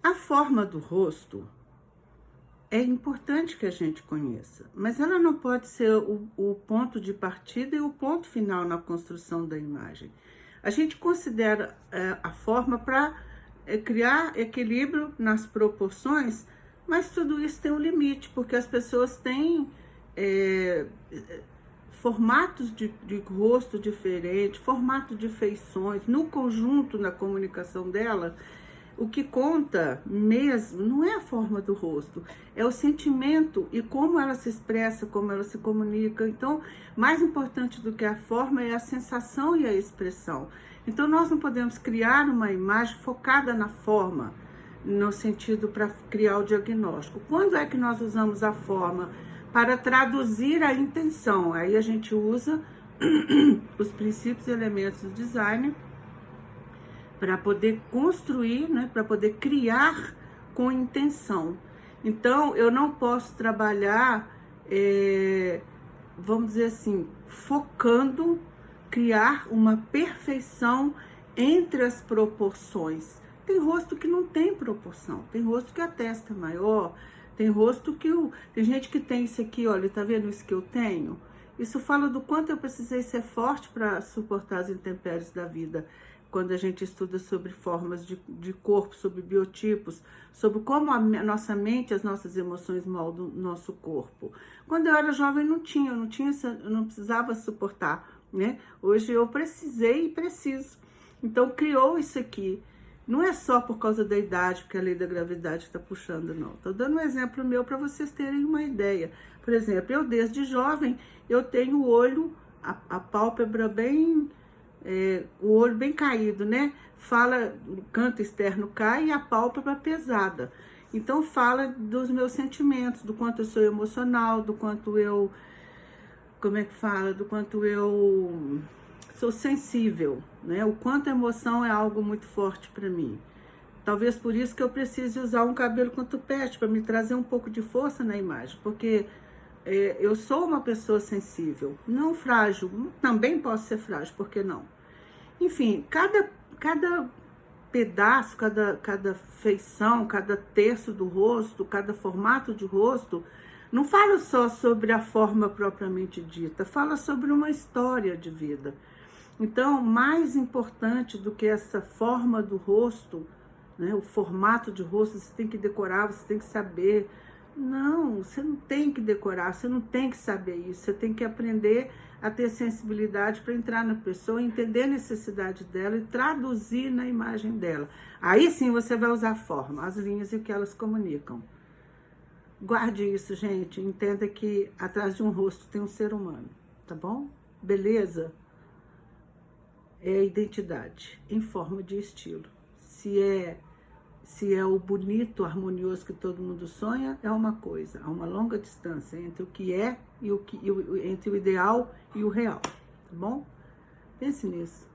A forma do rosto é importante que a gente conheça, mas ela não pode ser o ponto de partida e o ponto final na construção da imagem. A gente considera a forma para criar equilíbrio nas proporções, mas tudo isso tem um limite, porque as pessoas têm formatos de rosto diferentes, formato de feições, no conjunto, na comunicação dela. O que conta mesmo não é a forma do rosto, é o sentimento e como ela se expressa, como ela se comunica. Então, mais importante do que a forma é a sensação e a expressão. Então, nós não podemos criar uma imagem focada na forma, no sentido para criar o diagnóstico. Quando é que nós usamos a forma para traduzir a intenção? Aí a gente usa os princípios e elementos do design para poder construir, né, para poder criar com intenção. Então, eu não posso trabalhar, vamos dizer assim, focando, criar uma perfeição entre as proporções. Tem rosto que não tem proporção, tem rosto que a testa é maior, tem rosto que tem gente que tem isso aqui, olha, tá vendo isso que eu tenho? Isso fala do quanto eu precisei ser forte para suportar as intempéries da vida. Quando a gente estuda sobre formas de corpo, sobre biotipos, sobre como a nossa mente, as nossas emoções moldam o nosso corpo. Quando eu era jovem eu não precisava suportar, né? Hoje eu precisei e preciso. Então criou isso aqui. Não é só por causa da idade, porque a lei da gravidade está puxando, não. Estou dando um exemplo meu para vocês terem uma ideia. Por exemplo, eu desde jovem, eu tenho o olho, a pálpebra bem... o olho bem caído, né? Fala, o canto externo cai e a pálpebra pesada. Então fala dos meus sentimentos, do quanto eu sou emocional, do quanto eu, como é que fala? Do quanto eu sou sensível, né? O quanto a emoção é algo muito forte para mim. Talvez por isso que eu precise usar um cabelo com tupete, para me trazer um pouco de força na imagem, porque eu sou uma pessoa sensível, não frágil, também posso ser frágil, por que não? Enfim, cada pedaço, cada feição, cada terço do rosto, cada formato de rosto, não fala só sobre a forma propriamente dita, fala sobre uma história de vida. Então, mais importante do que essa forma do rosto, né, o formato de rosto, você tem que decorar, você tem que saber. Não, você não tem que decorar, você não tem que saber isso, você tem que aprender a ter sensibilidade para entrar na pessoa, entender a necessidade dela e traduzir na imagem dela. Aí sim você vai usar a forma, as linhas e o que elas comunicam. Guarde isso, gente, entenda que atrás de um rosto tem um ser humano, tá bom? Beleza? É a identidade em forma de estilo. Se é o bonito, harmonioso que todo mundo sonha, é uma coisa. Há uma longa distância entre o que é e entre o ideal e o real, tá bom? Pense nisso.